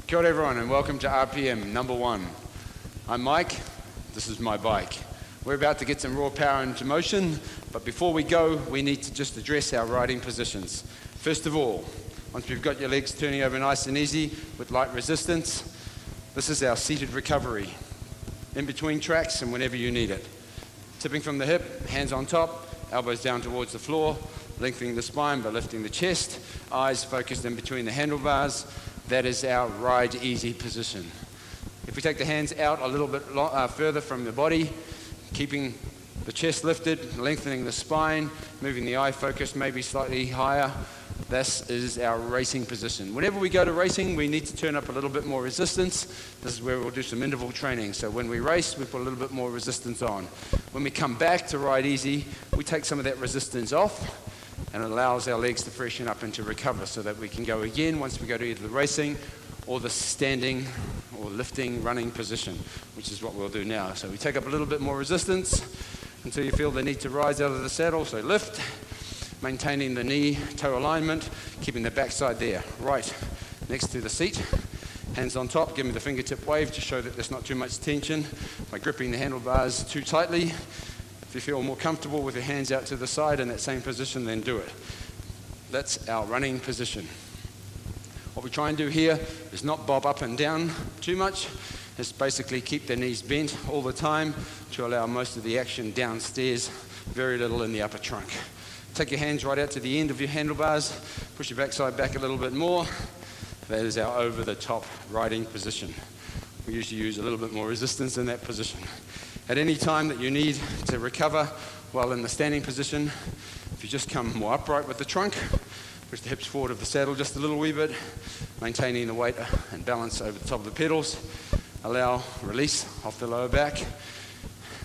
Kia ora everyone and welcome to RPM number 1. I'm Mike, this is my bike. We're about to get some raw power into motion, but before we go, we need to just address our riding positions. First of all, once we've got your legs turning over nice and easy with light resistance, this is our seated recovery, in between tracks and whenever you need it. Tipping from the hip, hands on top, elbows down towards the floor, lengthening the spine but lifting the chest, eyes focused in between the handlebars. That is our ride easy position. If we take the hands out a little bit further from the body, keeping the chest lifted, lengthening the spine, moving the eye focus maybe slightly higher, this is our racing position. Whenever we go to racing, we need to turn up a little bit more resistance. This is where we'll do some interval training. So when we race, we put a little bit more resistance on. When we come back to ride easy, we take some of that resistance off, and it allows our legs to freshen up and to recover so that we can go again once we go to either the racing or the standing or lifting, running position, which is what we'll do now. So we take up a little bit more resistance until you feel the need to rise out of the saddle. So lift, maintaining the knee-toe alignment, keeping the backside there, right next to the seat. Hands on top, give me the fingertip wave to show that there's not too much tension by gripping the handlebars too tightly. If you feel more comfortable with your hands out to the side in that same position, then do it. That's our running position. What we try and do here is not bob up and down too much. It's basically keep the knees bent all the time to allow most of the action downstairs, very little in the upper trunk. Take your hands right out to the end of your handlebars, push your backside back a little bit more. That is our over-the-top riding position. We usually use a little bit more resistance in that position. At any time that you need to recover while in the standing position, if you just come more upright with the trunk, push the hips forward of the saddle just a little wee bit, maintaining the weight and balance over the top of the pedals, allow release off the lower back.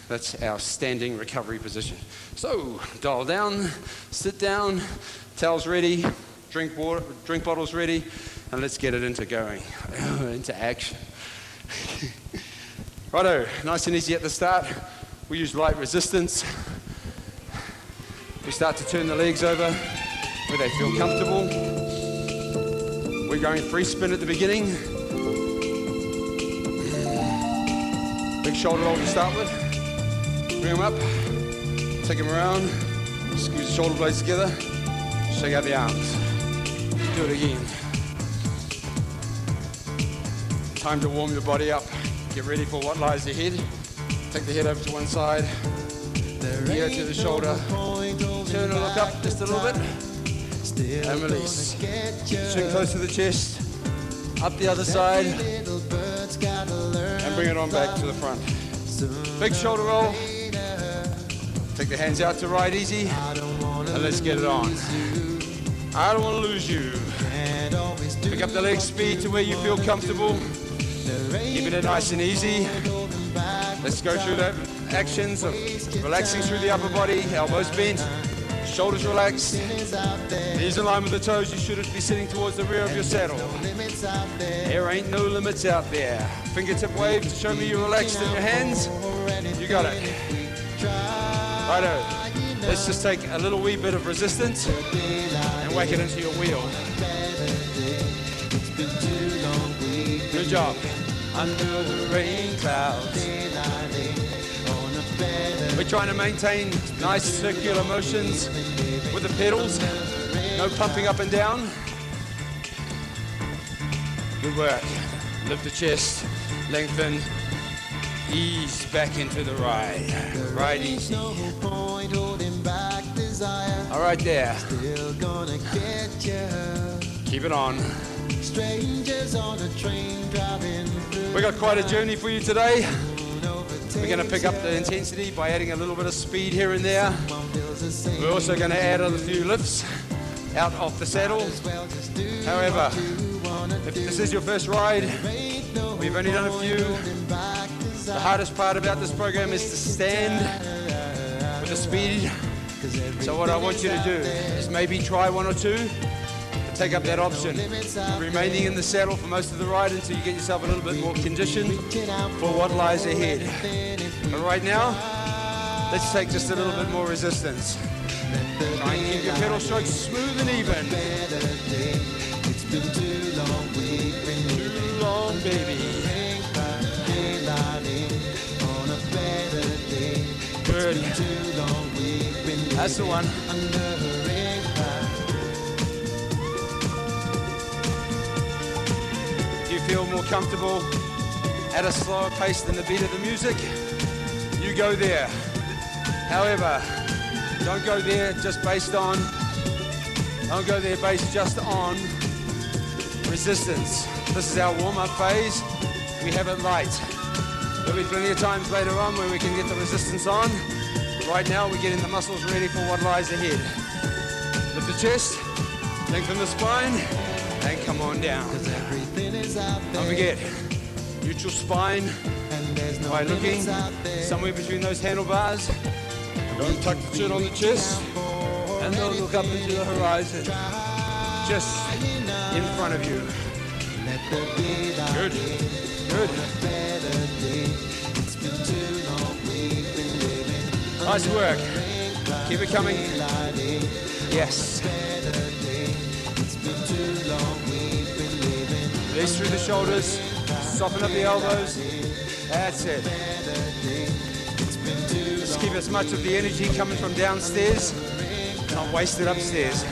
That's our standing recovery position. So, dial down, sit down, towels ready, drink bottles ready, and let's get it into going, into action. Righto, nice and easy at the start. We use light resistance. We start to turn the legs over where they feel comfortable. We're going free spin at the beginning. Big shoulder roll to start with. Bring them up, take them around, squeeze the shoulder blades together, shake out the arms. Do it again. Time to warm your body up. Get ready for what lies ahead. Take the head over to one side, ear to the shoulder, turn and look up just a little bit, and release. Chin close to the chest, up the other side, and bring it on back to the front. Big shoulder roll. Take the hands out to ride easy, and let's get it on. I don't want to lose you. Pick up the leg speed to where you feel comfortable. Keeping it nice and easy. Let's go through the actions of relaxing through the upper body, elbows bent, shoulders relaxed, knees in line with the toes. You shouldn't be sitting towards the rear of your saddle. There ain't no limits out there. Fingertip wave to show me you're relaxed in your hands. You got it. Righto. Let's just take a little wee bit of resistance and whack it into your wheel. Good job. Under the rain clouds. We're trying to maintain nice circular motions with the pedals. No pumping up and down. Good work. Lift the chest, lengthen, ease back into the ride. Ride easy. All right there. Keep it on. Strangers on a train driving through. We got quite a journey for you today. We're going to pick up the intensity by adding a little bit of speed here and there. We're also going to add a few lifts out off the saddle. However, if this is your first ride, we've only done a few. The hardest part about this program is to stand with the speed. So what I want you to do is maybe try one or two. Take up that option, remaining in the saddle for most of the ride until you get yourself a little bit more conditioned for what lies ahead. But right now, let's take just a little bit more resistance. Try and keep your pedal strokes smooth and even. Too long, baby. Good. That's the one. Do you feel more comfortable at a slower pace than the beat of the music? You go there. However, don't go there just based on resistance. This is our warm-up phase. We have it light. There'll be plenty of times later on where we can get the resistance on. Right now, we're getting the muscles ready for what lies ahead. Lift the chest, lengthen the spine, and come on down. Don't forget, neutral spine by looking somewhere between those handlebars. Don't tuck the chin on the chest, and don't look up into the horizon. Just in front of you. Good, good. Nice work. Keep it coming. Yes. Release through the shoulders. Soften up the elbows. That's it. Just keep as much of the energy coming from downstairs, not waste it upstairs.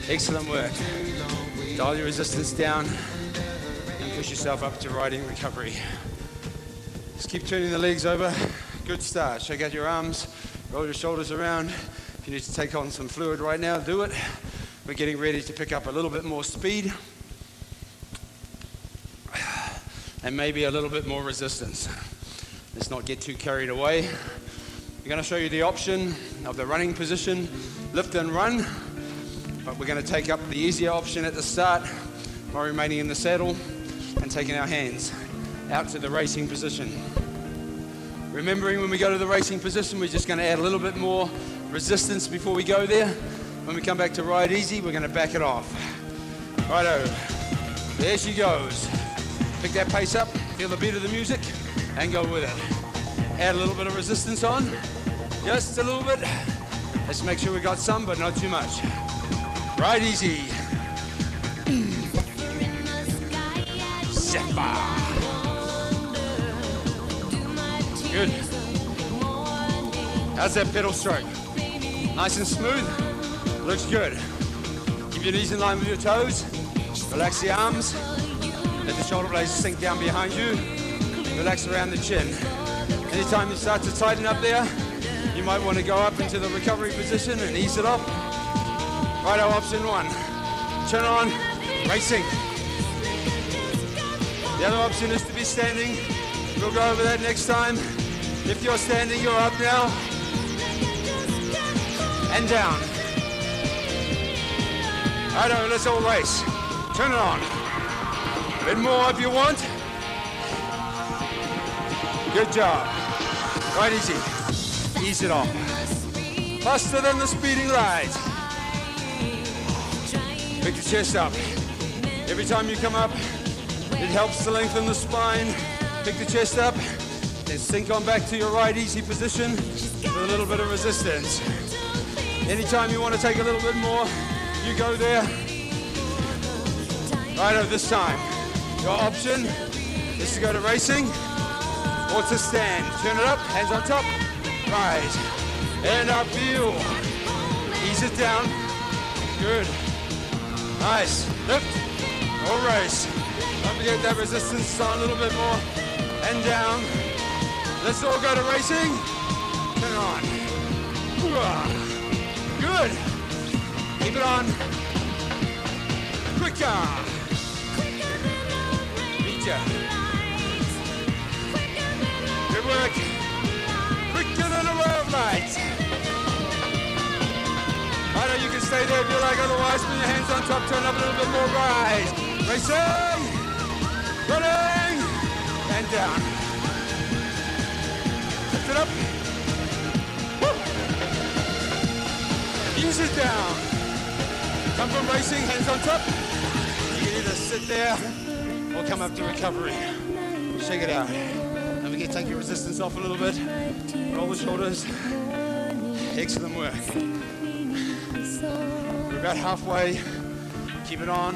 Excellent work. Dial your resistance down and push yourself up to riding recovery. Just keep turning the legs over. Good start. Shake out your arms, roll your shoulders around. If you need to take on some fluid right now, do it. We're getting ready to pick up a little bit more speed and maybe a little bit more resistance. Let's not get too carried away. We're going to show you the option of the running position, lift and run, but we're going to take up the easier option at the start while remaining in the saddle and taking our hands out to the racing position. Remembering when we go to the racing position, we're just going to add a little bit more resistance before we go there. When we come back to ride easy, we're going to back it off. Righto, there she goes. Pick that pace up, feel the beat of the music, and go with it. Add a little bit of resistance on, just a little bit. Let's make sure we got some, but not too much. Ride easy. Good. How's that pedal stroke? Nice and smooth? Looks good. Keep your knees in line with your toes. Relax the arms. Let the shoulder blades sink down behind you. Relax around the chin. Anytime you start to tighten up there, you might want to go up into the recovery position and ease it off. Righto, option one. Turn on, racing. The other option is to be standing. We'll go over that next time. If you're standing, you're up now. And down. Righto, let's all race. Turn it on. A bit more if you want. Good job. Right easy. Ease it off. Faster than the speeding light. Pick the chest up. Every time you come up, it helps to lengthen the spine. Pick the chest up, then sink on back to your right easy position with a little bit of resistance. Anytime you want to take a little bit more, you go there. Righto, this time, your option is to go to racing or to stand. Turn it up, hands on top, rise, and up, feel. Ease it down, good. Nice, lift or race. Don't forget that resistance on a little bit more. And down. Let's all go to racing. Turn it on. Good. Keep it on. Quicker. Beat ya. Good work. Quicker than a ray of light. I know you can stay there if you like, otherwise put your hands on top, turn up a little bit more, rise. Racing. Running. And down. Lift it up. Woo. Ease it down. Come from racing, hands on top. You can either sit there or come up to recovery. Shake it out. Don't forget, take your resistance off a little bit. Roll the shoulders. Excellent work. We're about halfway. Keep it on.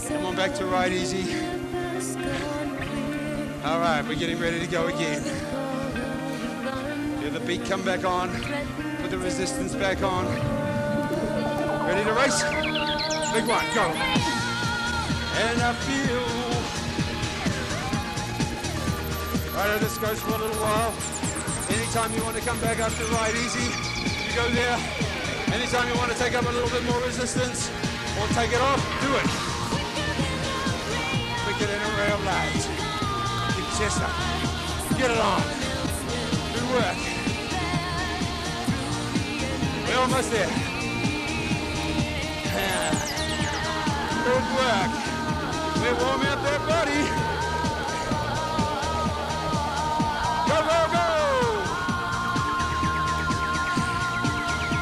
Come on back to right easy. All right, we're getting ready to go again. Feel the beat come back on. Put the resistance back on. Ready to race? Big one, go. And I feel. Right, this goes for a little while. Anytime you want to come back up to right easy, you go there. Anytime you want to take up a little bit more resistance or take it off, do it. Quicker than a ray of light. Keep your chest up. Get it on. Good work. We're almost there. Good work. We're warming up that body. Go, go, go!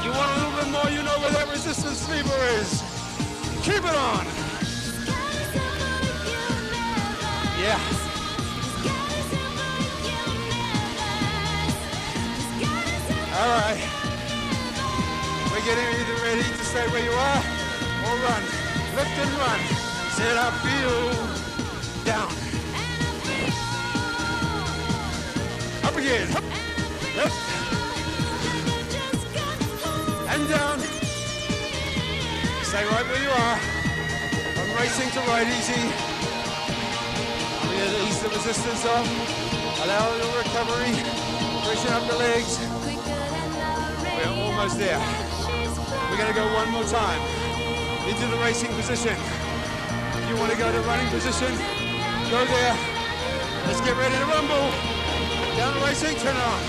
You want a little bit more, you know where that resistance lever is. Keep it on. Yeah. All right. We're getting either ready to stay where you are or run. Lift and run. Set up, feel. Down. Up again. Up. And down. Stay right where you are. I'm racing to right easy. I'm going to ease the resistance off. Allow a little recovery. Pushing up the legs. We're almost there. We're going to go one more time. Into the racing position. If you want to go to running position, go there. Let's get ready to rumble. Down the racing, turn it on.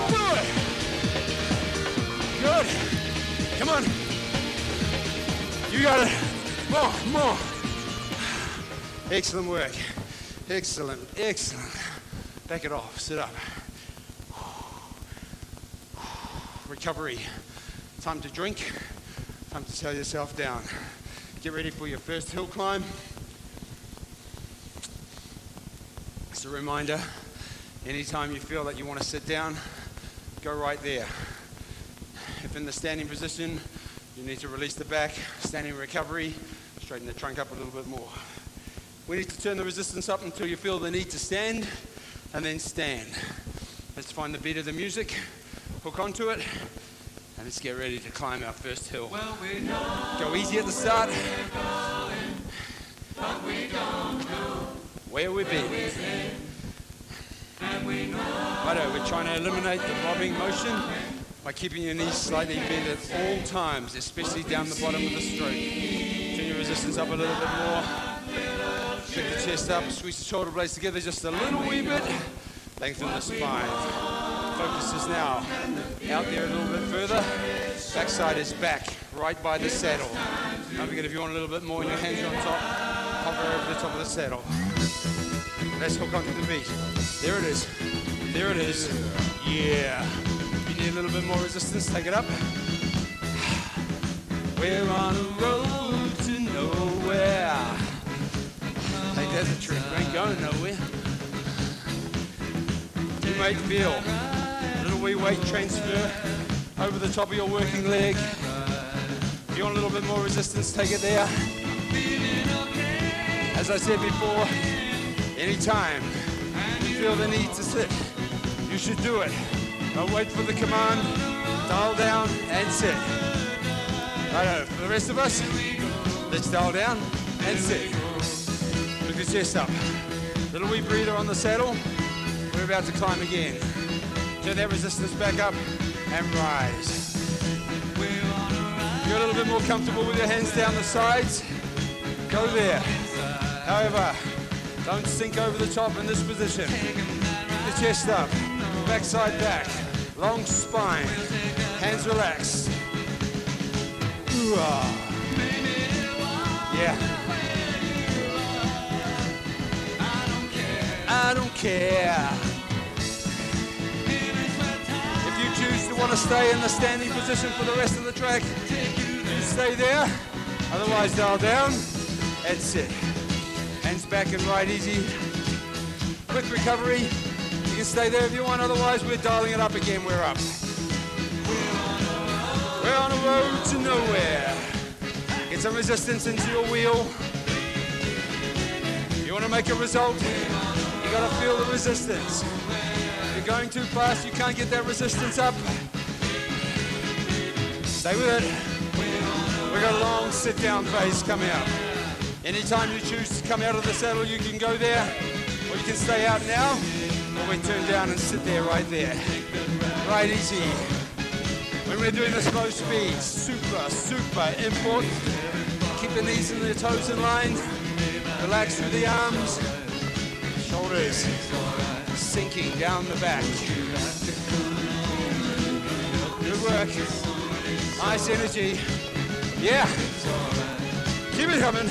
Do it. Good. Come on. You got it. More, more. Excellent work. Excellent, excellent. Back it off, sit up. Recovery. Time to drink. Time to tell yourself down. Get ready for your first hill climb. Just a reminder, anytime you feel that you want to sit down, go right there. If in the standing position, you need to release the back, standing recovery, straighten the trunk up a little bit more. We need to turn the resistance up until you feel the need to stand, and then stand. Let's find the beat of the music, hook onto it, and let's get ready to climb our first hill. Well, we know go easy at the start. But we don't know where we've been. Righto, we're trying to eliminate the bobbing motion by keeping your knees slightly bent at all times, especially down the bottom of the stroke. Turn your resistance up a little bit more. Pick the chest up, squeeze the shoulder blades together just a little wee bit. Lengthen the spine. Focus is now out there a little bit further. Backside is back, right by the saddle. Don't forget, if you want a little bit more and your hands are on top, hover over the top of the saddle. Let's hook onto the beat. There it is. There it is. Yeah. You need a little bit more resistance, take it up. We're on a road to nowhere. Hey, there's a trick. We ain't going nowhere. You might feel a little wee weight transfer over the top of your working leg. If you want a little bit more resistance, take it there. As I said before, anytime you feel the need to sit, you should do it. Don't wait for the command. Dial down and sit. Righto, for the rest of us, let's dial down and sit. Look the chest up. Little wee breather on the saddle. We're about to climb again. Turn that resistance back up and rise. You're a little bit more comfortable with your hands down the sides. Go there. However, don't sink over the top in this position. Keep the chest up, backside back, long spine, hands relaxed. Yeah. I don't care. If you choose to want to stay in the standing position for the rest of the track, you stay there. Otherwise, dial down and sit. Hands back and right easy. Quick recovery. You can stay there if you want. Otherwise, we're dialing it up again. We're up. We're on a road to nowhere. Get some resistance into your wheel. You want to make a result, you got to feel the resistance. If you're going too fast, you can't get that resistance up. Stay with it. We've got a long sit-down phase coming up. Anytime you choose to come out of the saddle, you can go there, or you can stay out now, or we turn down and sit there right there. Right easy. When we're doing the slow speed, super important. Keep the knees and the toes in line. Relax through the arms. Shoulders sinking down the back. Good work. Nice energy. Yeah. Keep it coming.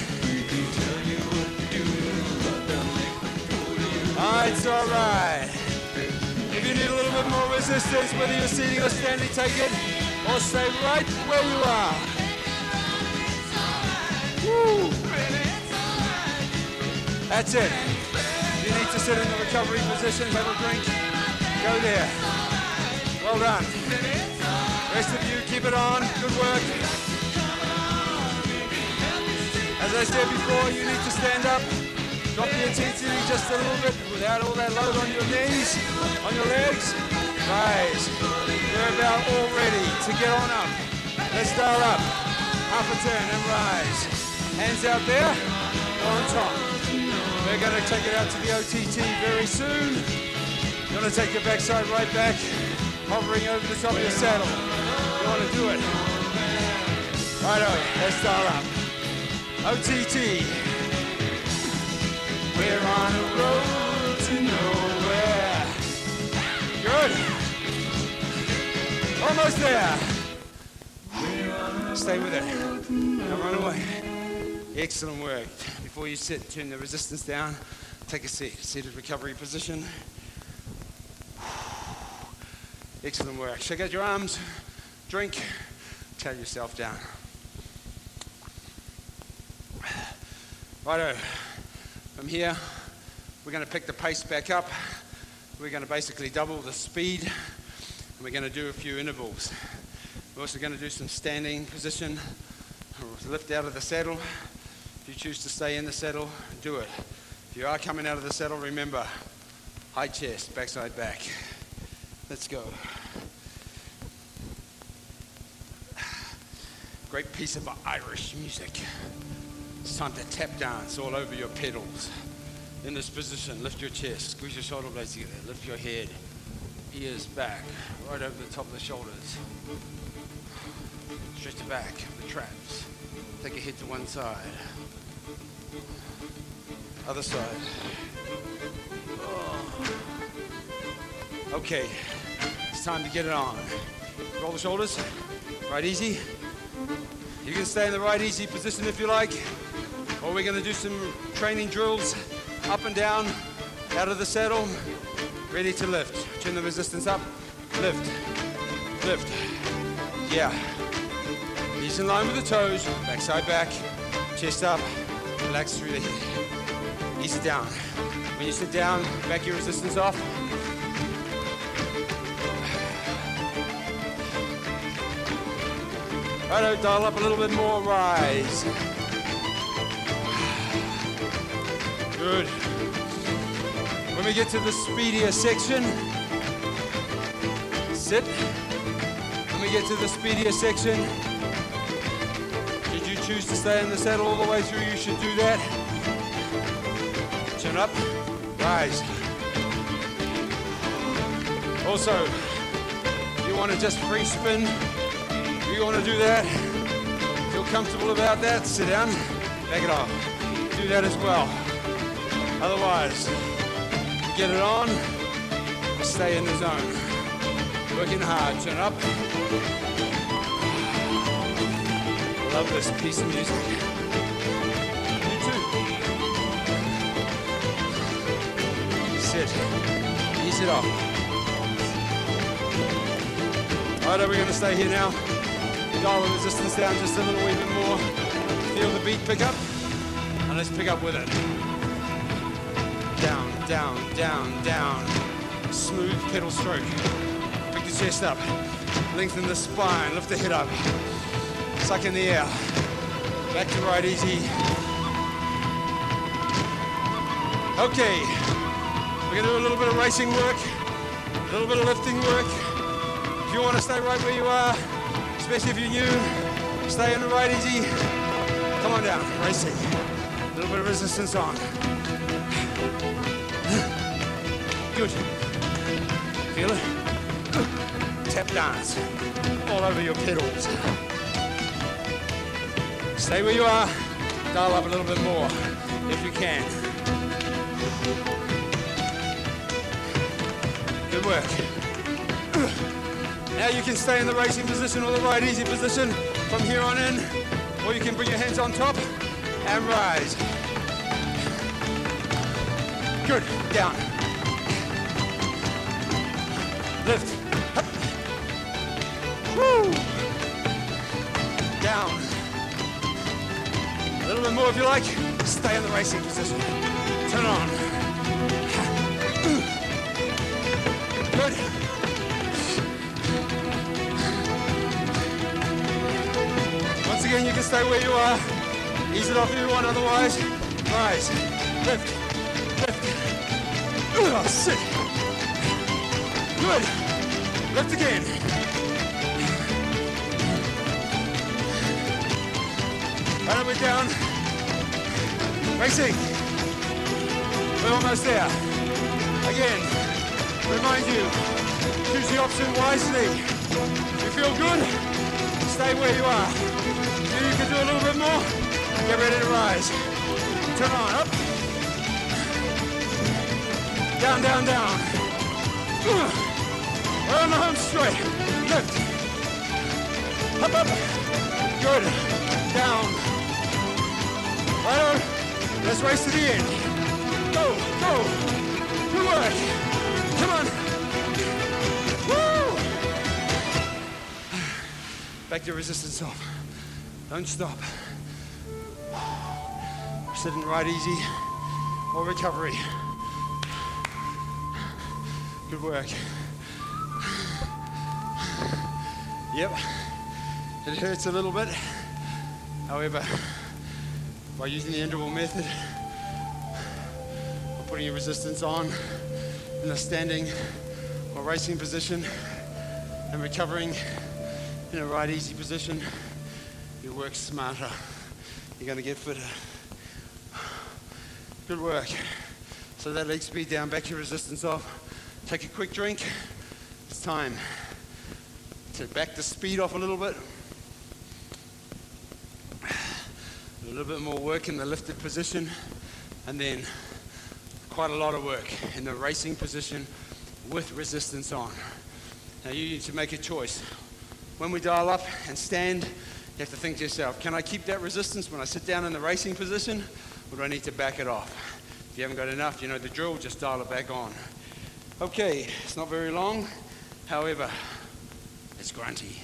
It's all right. If you need a little bit more resistance, whether you're sitting or standing, take it, or stay right where you are. Woo. That's it. You need to sit in the recovery position, have a drink, go there. Well done. Rest of you, keep it on. Good work. As I said before, you need to stand up. Drop the intensity just a little bit without all that load on your knees, on your legs. Rise. You're about all ready to get on up. Let's dial up. Half a turn and rise. Hands out there, on top. We're going to take it out to the OTT very soon. You're going to take your backside right back, hovering over the top of your saddle. You want to do it. Righto, let's dial up. OTT. We're on a road to nowhere. Good. Almost there. Stay with it. Don't run away. Excellent work. Before you sit, turn the resistance down. Take a seat. Seated recovery position. Excellent work. Shake out your arms. Drink. Tell yourself down. Righto. From here, we're going to pick the pace back up. We're going to basically double the speed, and we're going to do a few intervals. We're also going to do some standing position, lift out of the saddle. If you choose to stay in the saddle, do it. If you are coming out of the saddle, remember, high chest, backside back. Let's go. Great piece of Irish music. It's time to tap dance all over your pedals. In this position, lift your chest, squeeze your shoulder blades together, lift your head, ears back, right over the top of the shoulders. Stretch the back, the traps. Take a head to one side. Other side. Oh. Okay, it's time to get it on. Roll the shoulders, right easy. You can stay in the right easy position if you like. Or we're going to do some training drills, up and down, out of the saddle, ready to lift. Turn the resistance up, lift, lift. Yeah. Knees in line with the toes, backside back, chest up, relax through the head. Ease it down. When you sit down, back your resistance off. Righto, dial up a little bit more, rise. Good. When we get to the speedier section, sit. When we get to the speedier section, should you choose to stay in the saddle all the way through, you should do that. Turn up, rise. Also, you want to just free spin, you want to do that, feel comfortable about that, sit down, back it off. Do that as well. Otherwise, get it on, stay in the zone. Working hard, turn up. Love this piece of music. You too. Sit, ease it off. All right, we're going to stay here now. Dial the resistance down just a little wee bit more. Feel the beat pick up, and let's pick up with it. Down, down, down, down. Smooth pedal stroke. Pick the chest up. Lengthen the spine. Lift the head up. Suck in the air. Back to right easy. Okay, we're gonna do a little bit of racing work, a little bit of lifting work. If you want to stay right where you are, especially if you're new, stay in the right easy. Come on down, racing. A little bit of resistance on. Good. Feel it? Tap dance all over your pedals. Stay where you are, dial up a little bit more if you can. Good work. Now you can stay in the racing position or the right easy position from here on in, or you can bring your hands on top and rise. Good, down. Lift. Up. Woo. Down. A little bit more if you like. Stay in the racing position. Turn on. Good. Once again, you can stay where you are. Ease it off if you want, otherwise, rise. Lift. Lift. Sit. Good. Lift again. Right up and down. Racing. We're almost there. Again, remind you, choose the option wisely. You feel good? Stay where you are. Maybe you can do a little bit more. Get ready to rise. Turn on, up. Down, down, down. Right on the home straight. Lift. Up, up. Good. Down. Right on. Let's race to the end. Go, go. Good work. Come on. Woo! Back to resistance off. Don't stop. Sitting right easy or recovery. Good work. Yep, it hurts a little bit. However, by using the interval method, or putting your resistance on in a standing or racing position and recovering in a right easy position, you work smarter. You're going to get fitter. Good work. So that leg speed down, back your resistance off. Take a quick drink. It's time to back the speed off a little bit. A little bit more work in the lifted position, and then quite a lot of work in the racing position with resistance on. Now you need to make a choice. When we dial up and stand, you have to think to yourself, can I keep that resistance when I sit down in the racing position, or do I need to back it off? If you haven't got enough, you know the drill, just dial it back on. Okay, it's not very long, however, it's grunty.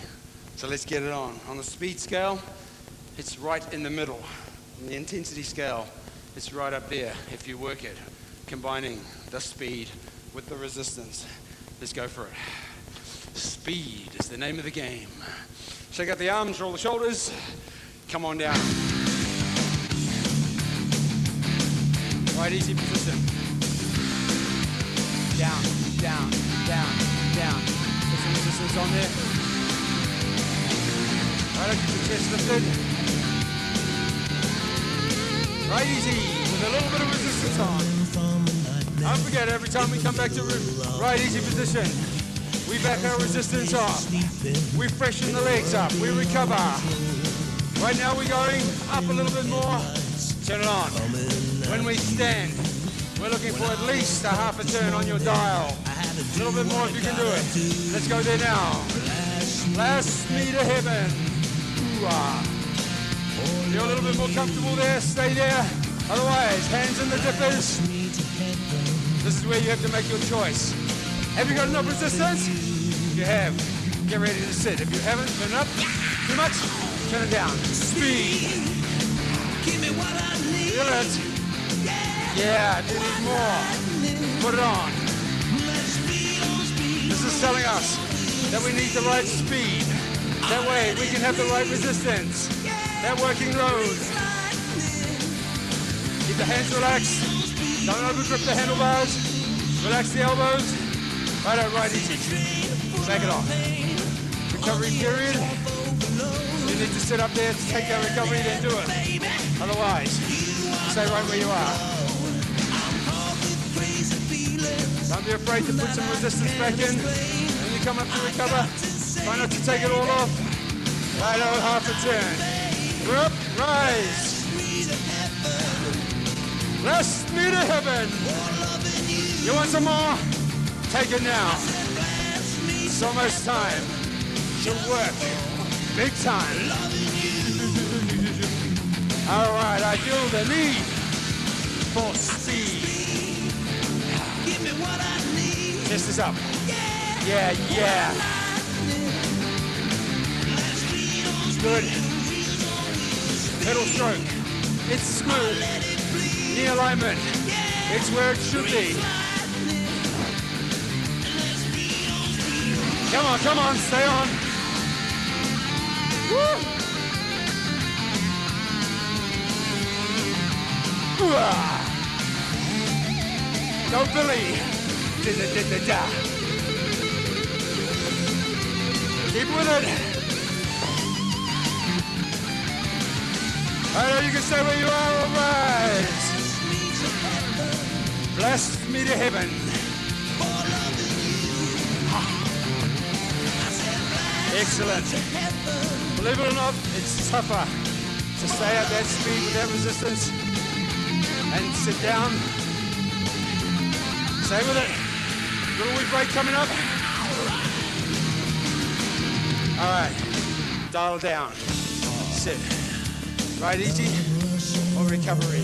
So let's get it on. On the speed scale, it's right in the middle. On the intensity scale, it's right up there if you work it, combining the speed with the resistance. Let's go for it. Speed is the name of the game. Shake out the arms, roll the shoulders, come on down. Right easy position. Down, down, down, down. Put some resistance on there. Right up, keep the chest lifted. Right easy, with a little bit of resistance on. Don't forget, every time we come back to right easy position, we back our resistance off. We freshen the legs up, we recover. Right now we're going up a little bit more. Turn it on. When we stand, we're looking for at least a half a turn on your dial. A little bit more if you can do it. Let's go there now. Blast me to heaven. Ooh-ah. You're a little bit more comfortable there, stay there. Otherwise, hands in the dippers. This is where you have to make your choice. Have you got enough resistance? If you have, get ready to sit. If you haven't, turn it up. Too much? Turn it down. Speed. Feel it. Yeah, if you need more, put it on. This is telling us that we need the right speed. That way we can have the right resistance. that working load. Keep the hands relaxed. Don't overgrip the handlebars. Relax the elbows. Right out, right easy. Back it off. Recovery period. You need to sit up there to take that recovery, then do it. Otherwise, stay right where you are. Don't be afraid to put some resistance back in. When you come up to recover, try not to take it all off. Right out, half a turn. We're up, rise. Bless me to heaven. You want some more? Take it now. It's almost time to work. Big time. All right, I feel the need for speed. Give me what I need. Chest is up. Yeah. Good. Pedal stroke. It's smooth. Knee alignment. It's where it should be. Come on, stay on. Woo! Go Billy. Da. Keep with it. I know you can stay where you are, all right. Bless me to heaven. Excellent. Believe it or not, it's tougher to stay at that speed with that resistance and sit down. Stay with it. Little wee break coming up. All right, dial down. Sit. Right easy or recovery.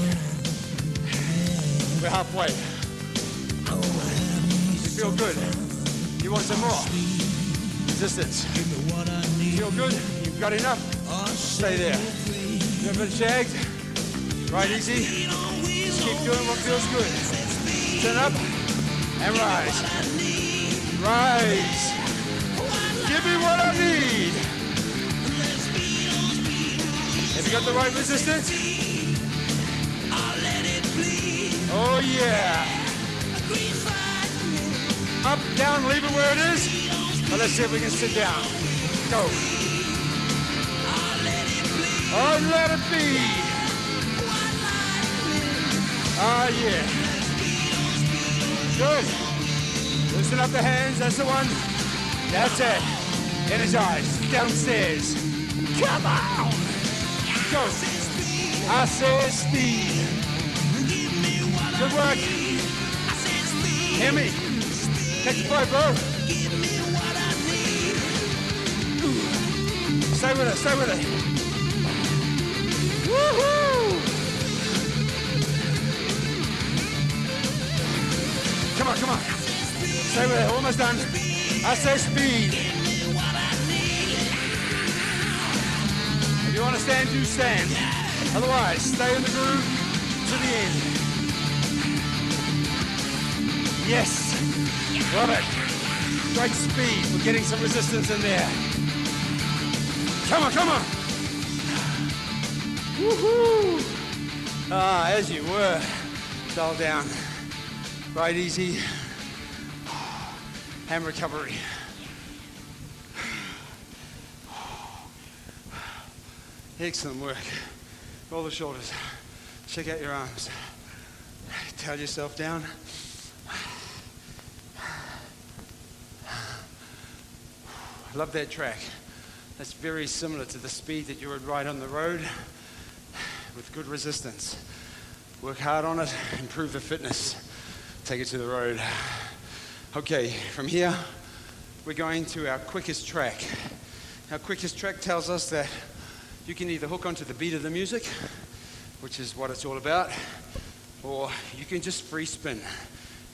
We're halfway. You feel good. You want some more? Resistance. You feel good? You've got enough? Stay there. You're a bit shagged. Right easy. Just keep doing what feels good. Turn up and rise. Rise. Give me what I need. Have you got the right resistance? Oh yeah. Up, down, leave it where it is. Well, let's see if we can sit down. Go. Oh, let it be. Oh yeah. Good. Loosen up the hands, that's the one. That's it. Energize. Downstairs. Come on. Go. I said speed. Good work. Hear me. Catch the flow, bro. Stay with it, stay with it. Woohoo! Come on. Stay with it, almost done. I say speed. If you want to stand, you stand. Otherwise, stay in the groove to the end. Yes, love it. Great speed. We're getting some resistance in there. Come on. Woohoo! As you were. Dial down. Right easy. Hand recovery. Excellent work. Roll the shoulders. Check out your arms. Towel yourself down. I love that track. That's very similar to the speed that you would ride on the road with good resistance. Work hard on it, improve the fitness, take it to the road. Okay, from here, we're going to our quickest track. Our quickest track tells us that you can either hook onto the beat of the music, which is what it's all about, or you can just free spin.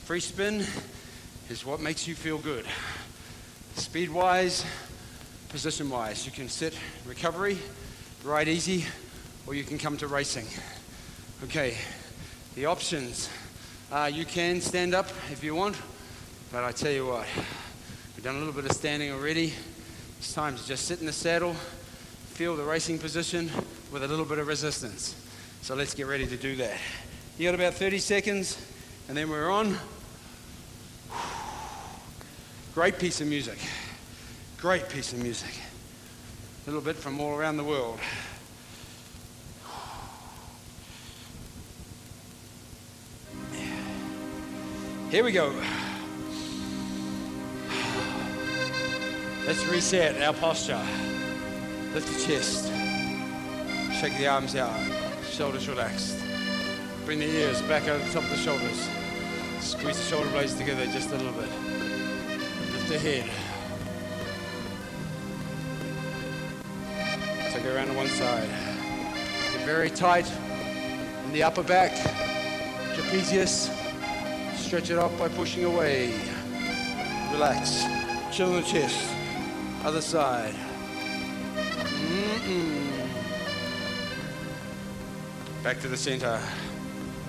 Free spin is what makes you feel good. Speed-wise, position-wise, you can sit recovery, ride easy, or you can come to racing. Okay, the options are you can stand up if you want, but I tell you what, we've done a little bit of standing already. It's time to just sit in the saddle, feel the racing position with a little bit of resistance. So let's get ready to do that. You got about 30 seconds, and then we're on. Great piece of music. Great piece of music. A little bit from all around the world. Here we go. Let's reset our posture. Lift the chest. Shake the arms out. Shoulders relaxed. Bring the ears back over the top of the shoulders. Squeeze the shoulder blades together just a little bit. Lift the head. Take it around to one side. Get very tight in the upper back. Trapezius. Stretch it off by pushing away. Relax. Chill in the chest. Other side. Back to the center.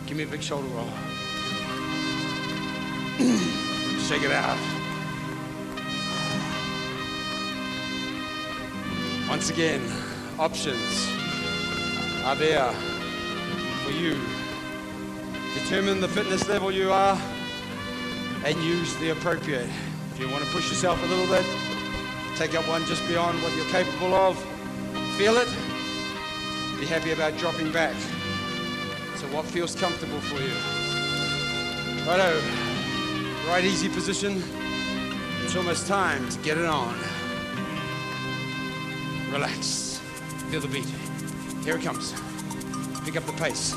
Give me a big shoulder roll. Shake it out. Once again, options are there for you. Determine the fitness level you are and use the appropriate. If you want to push yourself a little bit, take up one just beyond what you're capable of. Feel it. Be happy about dropping back. So what feels comfortable for you? Righto. Right easy position. It's almost time to get it on. Relax. Feel the beat. Here it comes. Pick up the pace.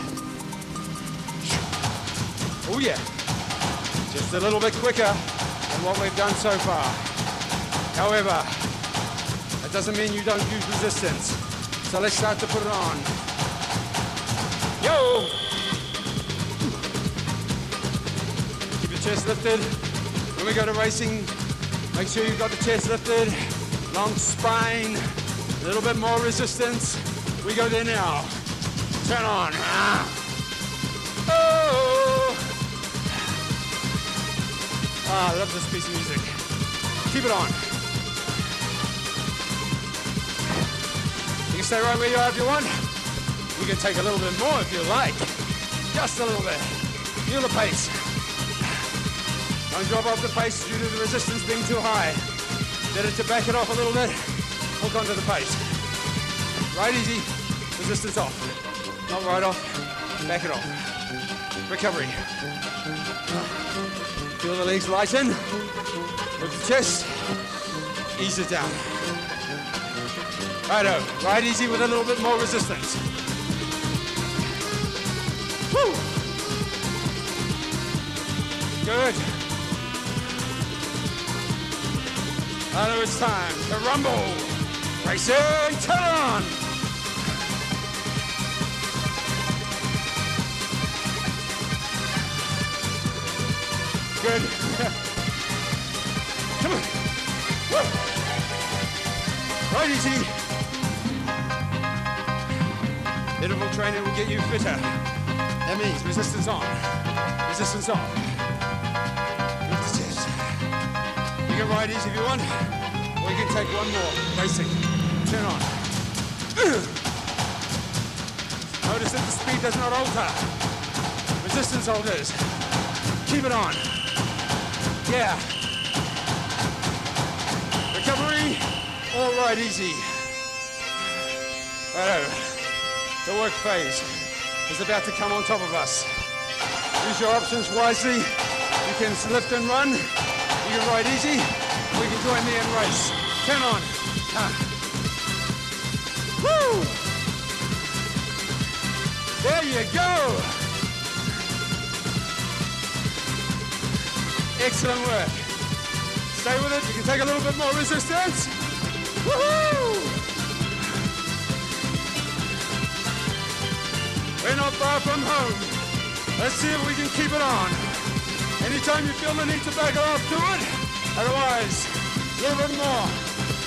Oh yeah. Just a little bit quicker than what we've done so far. However, that doesn't mean you don't use resistance. So let's start to put it on. Yo! Keep your chest lifted. When we go to racing, make sure you've got the chest lifted. Long spine. A little bit more resistance. We go there now. Turn on. Oh! I love this piece of music. Keep it on. You can stay right where you are if you want. You can take a little bit more if you like. Just a little bit. Feel the pace. Don't drop off the pace due to the resistance being too high. Get it to back it off a little bit. Hook onto the pace. Right easy. Resistance off. Not right off. Back it off. Recovery. Feel the legs lighten. Lift the chest. Ease it down. Righto. Right easy with a little bit more resistance. Woo! Good. Now it's time to rumble. Racing, turn on. Good. Come on. Woo. Right easy. Interval training will get you fitter. That means resistance on. Resistance on. Lift the chest. You can ride easy if you want, or you can take one more. Racing. Turn on. Notice that the speed does not alter. Resistance alters. Keep it on. Yeah. Recovery. All right, easy. Righto. The work phase is about to come on top of us. Use your options wisely. You can lift and run. You can ride easy. Or you can join me and race. Turn on. Woo! There you go. Excellent work. Stay with it. You can take a little bit more resistance. Woohoo! We're not far from home. Let's see if we can keep it on. Anytime you feel the need to back it off, do it. Otherwise, a little bit more.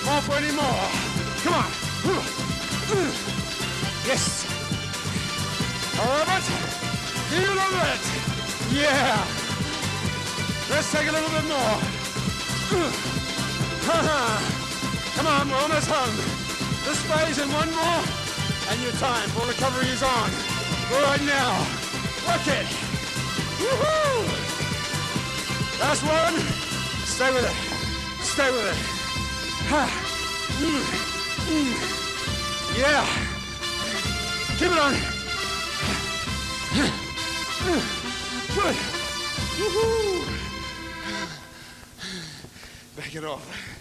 More for any more. Come on. Yes. All of it. Keep it on it. Yeah. Let's take a little bit more. Come on, we're almost home. This phase and one more, and your time for recovery is on. Right now. Work it. Woohoo! Last one. Stay with it. Stay with it. Yeah. Keep it on. Good. Woohoo! Back it off.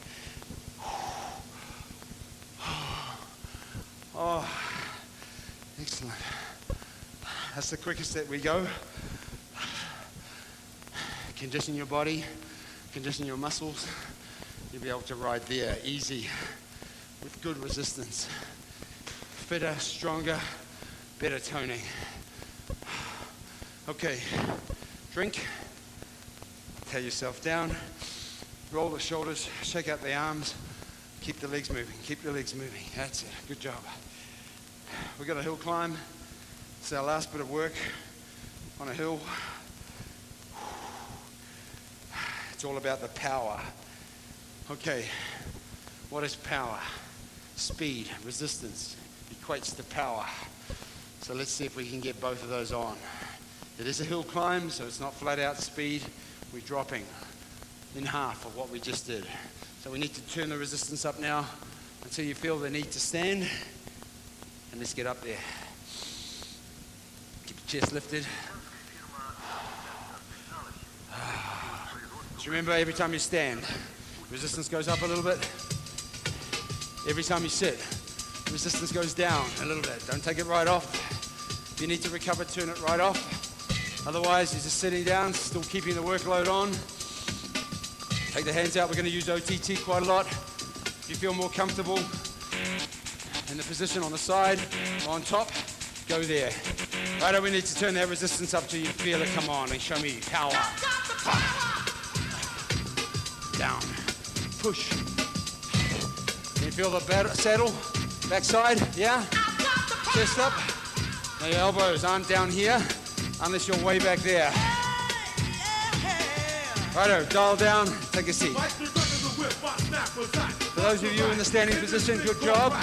Oh, excellent. That's the quickest that we go. Condition your body, condition your muscles. You'll be able to ride there easy with good resistance. Fitter, stronger, better toning. Okay, drink, tear yourself down, roll the shoulders, shake out the arms, keep the legs moving, keep the legs moving. That's it, good job. We got a hill climb. It's our last bit of work on a hill. It's all about the power. Okay, what is power? Speed, resistance, equates to power. So let's see if we can get both of those on. It is a hill climb, so it's not flat out speed. We're dropping in half of what we just did. So we need to turn the resistance up now until you feel the need to stand. And let's get up there. Keep your chest lifted. Just remember, every time you stand, resistance goes up a little bit. Every time you sit, resistance goes down a little bit. Don't take it right off. If you need to recover, turn it right off. Otherwise, you're just sitting down, still keeping the workload on. Take the hands out. We're going to use OTT quite a lot. If you feel more comfortable in the position on the side or on top, go there. Right, we need to turn that resistance up till you feel it come on and show me power. Down, push. Can you feel the saddle, backside, yeah? Chest up. Now your elbows aren't down here unless you're way back there. Righto, dial down, take a seat. For those of you in the standing position, good job.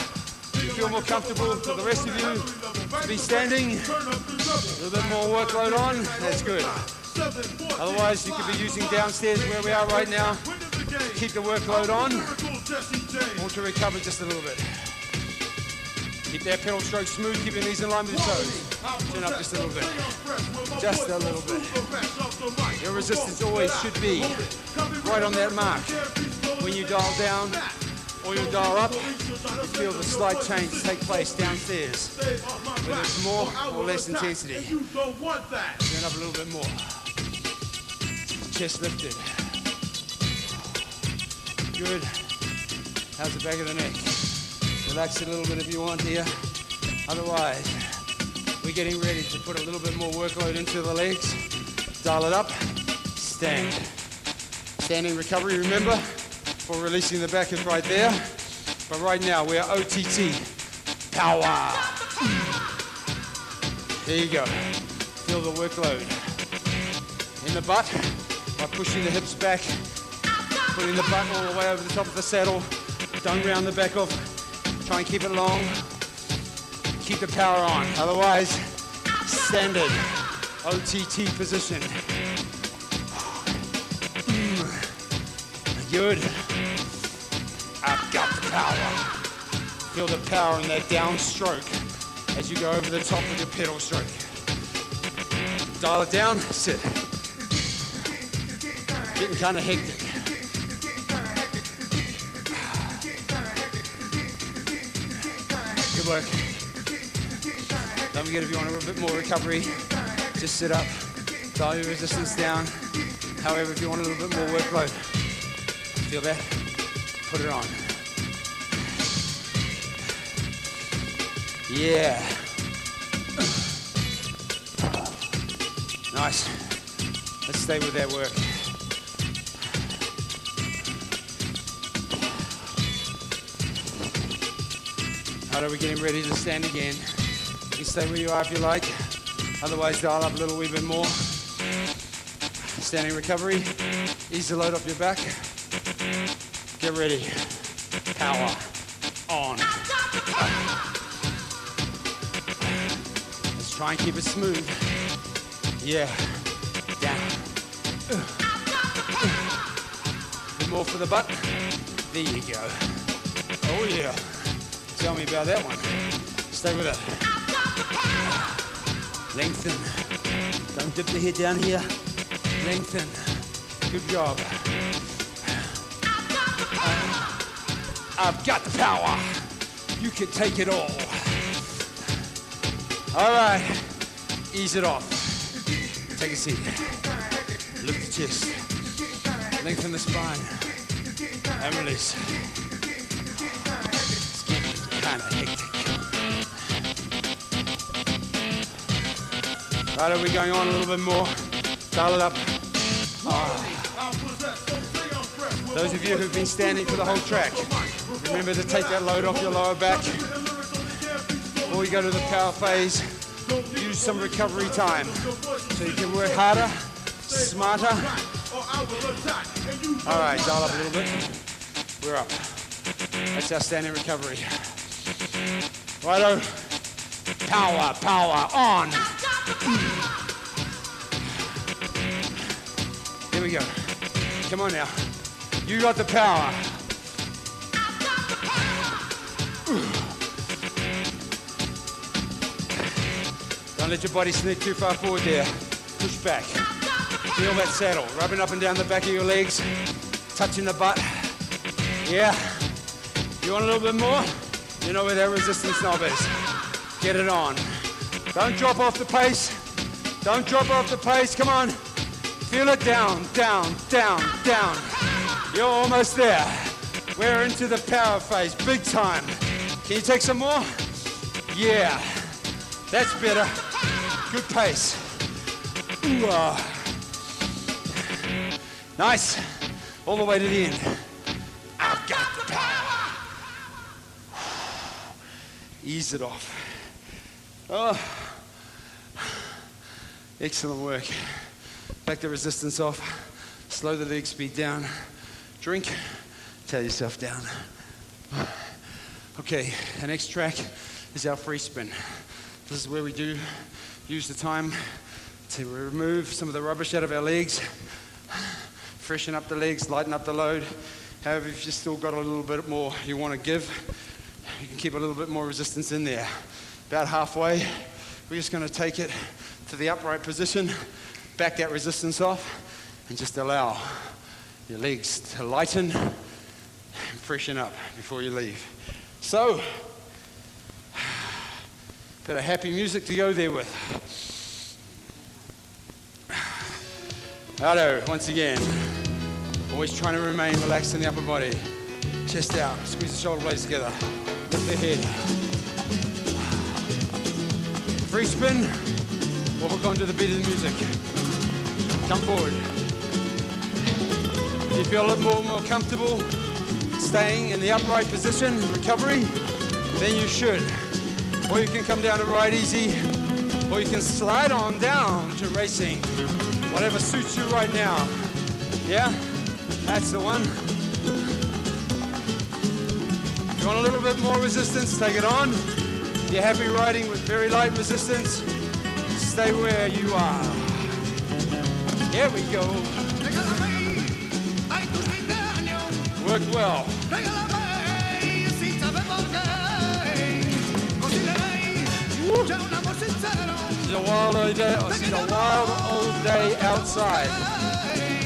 If you feel more comfortable for the rest of you to be standing, a little bit more workload on, that's good. Otherwise, you could be using downstairs where we are right now to keep the workload on or to recover just a little bit. Keep that pedal stroke smooth, keep your knees in line with your toes. Turn up just a little bit. Just a little bit. Your resistance always should be right on that mark. When you dial down or you dial up, you feel the slight change take place downstairs. Whether it's more or less intensity. Turn up a little bit more. Chest lifted. Good. How's the back of the neck? Relax it a little bit if you want here. Otherwise, we're getting ready to put a little bit more workload into the legs. Dial it up. Stand. Standing recovery, remember, for releasing the back is right there. But right now, we are OTT. Power. There you go. Feel the workload. In the butt, by pushing the hips back, putting the butt all the way over the top of the saddle. Don't round the back off. Try and keep it long. Keep the power on. Otherwise, standard OTT position. Good. I've got the power. Feel the power in that downstroke as you go over the top of your pedal stroke. Dial it down, sit. Getting kind of hectic. Good work. Don't forget, if you want a little bit more recovery, just sit up, dial your resistance down. However, if you want a little bit more workload, feel that? Put it on. Yeah. Nice. Let's stay with that work. All right, we're getting ready to stand again. You can stay where you are if you like. Otherwise, dial up a little wee bit more. Standing recovery. Ease the load off your back. Get ready. Power on. Let's try and keep it smooth. Yeah. Down. A bit more for the butt. There you go. Oh yeah. Tell me about that one. Stay with it. Lengthen. Don't dip the head down here. Lengthen. Good job. I've got the power. You can take it all. All right. Ease it off. Take a seat. Lift the chest. Lengthen the spine. And release. It's getting kind of hectic. Right, are we going on a little bit more? Dial it up. Those of you who've been standing for the whole track, remember to take that load off your lower back. Before you go to the power phase, use some recovery time so you can work harder, smarter. All right, dial up a little bit. We're up. That's our standing recovery. Righto. Power, power, on. Here we go. Come on now. You got the power. Don't let your body sneak too far forward there. Push back. Feel that saddle. Rubbing up and down the back of your legs. Touching the butt. Yeah. You want a little bit more? You know where that resistance knob is. Get it on. Don't drop off the pace. Don't drop off the pace. Come on. Feel it down, down, down, down. You're almost there. We're into the power phase, big time. Can you take some more? Yeah. That's better. Good pace. Ooh, nice. All the way to the end. I've got the power. Ease it off. Oh. Excellent work. Back the resistance off. Slow the leg speed down. Drink. Tell yourself down. Okay, the next track is our free spin. This is where we do use the time to remove some of the rubbish out of our legs, freshen up the legs, lighten up the load. However, if you've still got a little bit more you want to give, you can keep a little bit more resistance in there. About halfway, we're just going to take it to the upright position, back that resistance off, and just allow your legs to lighten and freshen up before you leave. So, bit of happy music to go there with. Righto, once again, always trying to remain relaxed in the upper body. Chest out, squeeze the shoulder blades together, lift the head. Free spin, or we'll go into the beat of the music. Come forward. If you feel a little more comfortable staying in the upright position, recovery, then you should. Or you can come down to ride easy, or you can slide on down to racing. Whatever suits you right now. Yeah? That's the one. If you want a little bit more resistance, take it on. If you're happy riding with very light resistance, stay where you are. Here we go. Work well. It's a wild old day outside.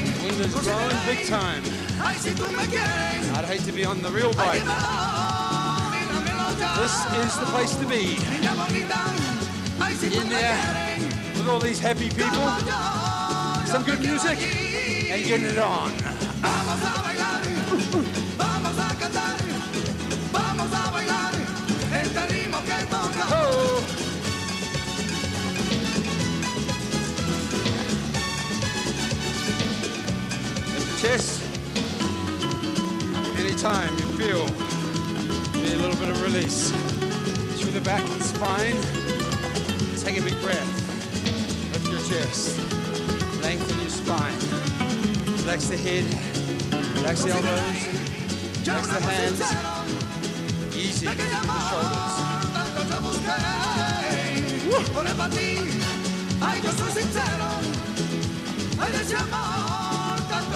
The wind is blowing big time. I'd hate to be on the real bike. This is the place to be. In there with all these happy people, some good music, and getting it on. Oh. Chest. Anytime you feel need a little bit of release through the back and spine, take a big breath. Lift your chest. Lengthen your spine. Relax the head. Relax the elbows. Relax the hands. Ease easy. The shoulders.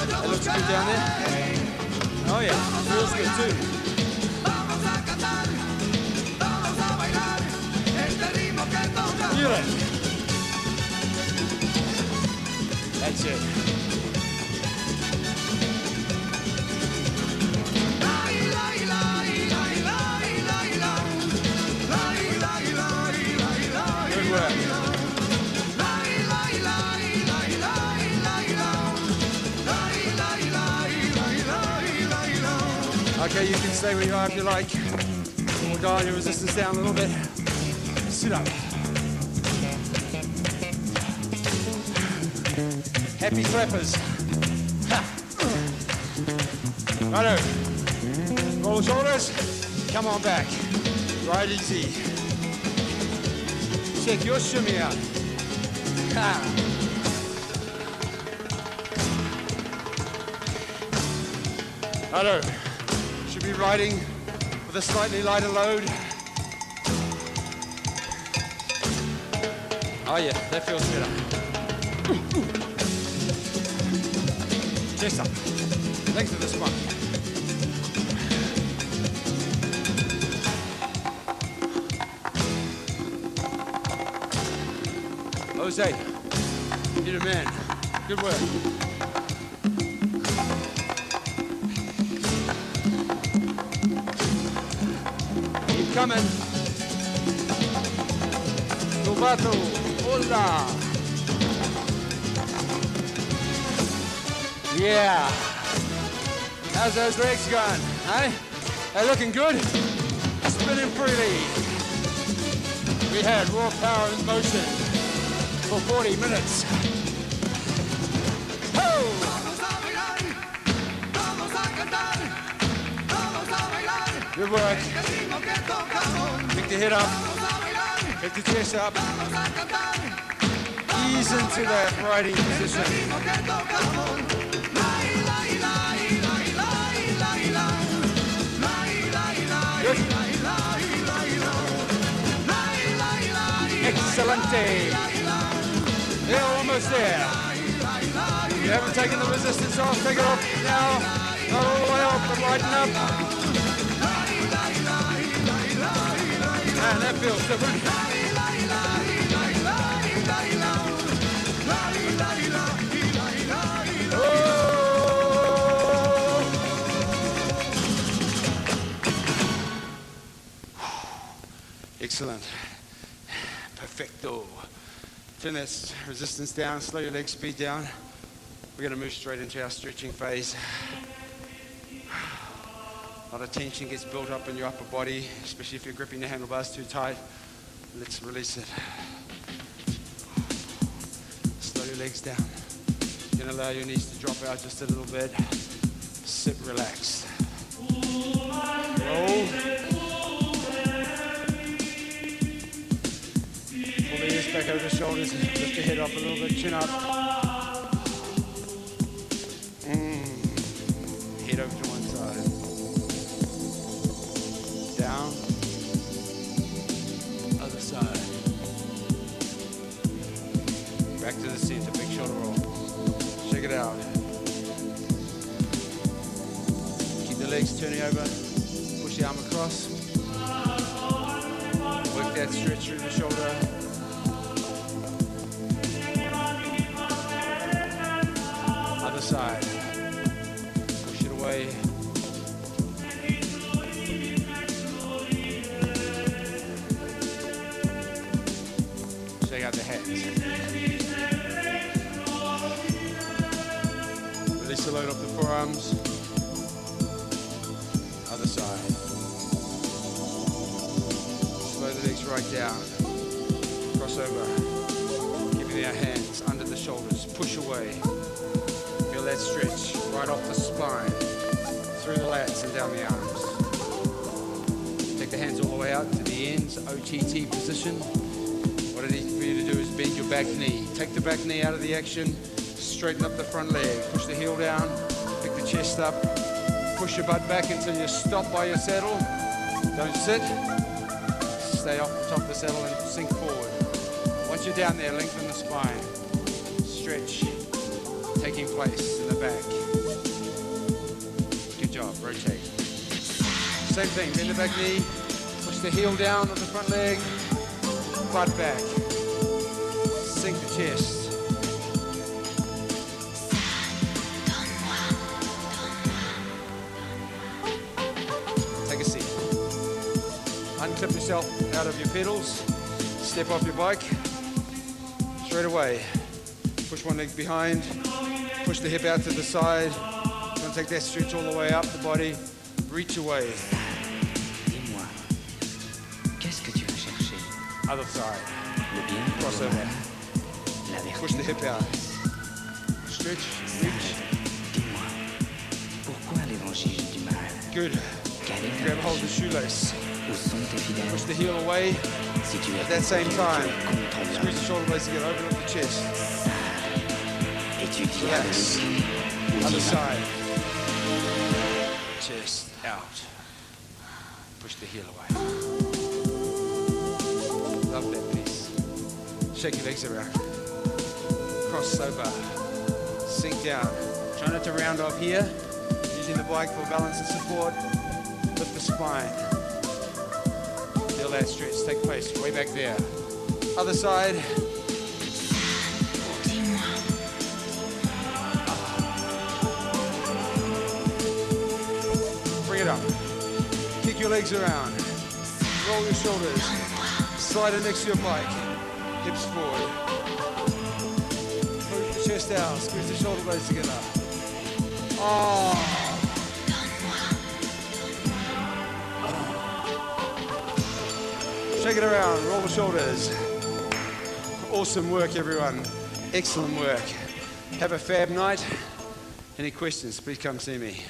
That looks good down there. Oh yeah, feels good too. Feel it. That's it. Good work. Okay, you can stay where you are if you like. We'll dial your resistance down a little bit. Sit up. Happy clappers. Ha. Righto. Roll the shoulders. Come on back. Right easy. Check your shimmy out. Ha. Righto. Should be riding with a slightly lighter load. Oh yeah, that feels better. Chest up. Length of the spine. Jose, you're the man. Good work. Keep coming. Lobato. Hola. Yeah. How's those legs going? Hey? They looking good? Spinning freely. We had raw power in motion for 40 minutes. Oh! Good work. Pick the head up. Pick the chest up. Ease into that riding position. Good. Excelente. They're almost there. You haven't taken the resistance off. Take it off now. Not all the way off, but lighten up. Man, that feels different. Excellent. Perfecto. Turn that resistance down, slow your leg speed down. We're going to move straight into our stretching phase. A lot of tension gets built up in your upper body, especially if you're gripping the handlebars too tight. Let's release it. Slow your legs down. You're going to allow your knees to drop out just a little bit. Sit relaxed. Roll. Pull the ears back over the shoulders. Lift your head up a little bit. Chin up. Head over to one side. Down. Other side. Back to the center. Big shoulder roll. Shake it out. Keep the legs turning over. Push the arm across. Work that stretch through the shoulder. Other side. Push it away. Shake out the hands. Release the load off the forearms. Other side. Slow the legs right down. Cross over. Keeping our hands under the shoulders. Push away. Feel that stretch right off the spine. Through the lats and down the arms. Take the hands all the way out to the ends. OTT position. What I need for you to do is bend your back knee. Take the back knee out of the action. Straighten up the front leg. Push the heel down. Pick the chest up. Push your butt back until you stop by your saddle. Don't sit. Stay off the top of the saddle and sink forward. Once you're down there, lengthen the spine. Stretch. Taking place in the back. Good job. Rotate. Same thing. Bend the back knee. Push the heel down with the front leg. Butt back. Sink the chest. Take a seat. Unclip yourself out of your pedals. Step off your bike. Straight away. Push one leg behind. Push the hip out to the side. Don't take that stretch all the way up the body. Reach away. Dis-moi, qu'est-ce que tu vas chercher? Other side. Le bien, Crossover. la vertu. Push the hip out. Stretch. Reach. Dis-moi, pourquoi l'évangile du mal? Good. Quel est Grab hold of the shoelace. Où sont tes fidèles? Push the heel away. Si tu es At that same time, contre squeeze the shoulder blades together, open up the chest. et tu dis Relax. où Other tu vas. side. Chest out. Push the heel away. Love that piece. Shake your legs around. Cross sober. Sink down. Try not to round off here. Using the bike for balance and support. Lift the spine. Feel that stretch take place way back there. Other side. Bring it up. Kick your legs around. Roll your shoulders. Slide it next to your bike. Hips forward. Push the chest out. Squeeze the shoulder blades together. Oh. Shake it around, roll the shoulders. Awesome work, everyone. Excellent work. Have a fab night. Any questions, please come see me.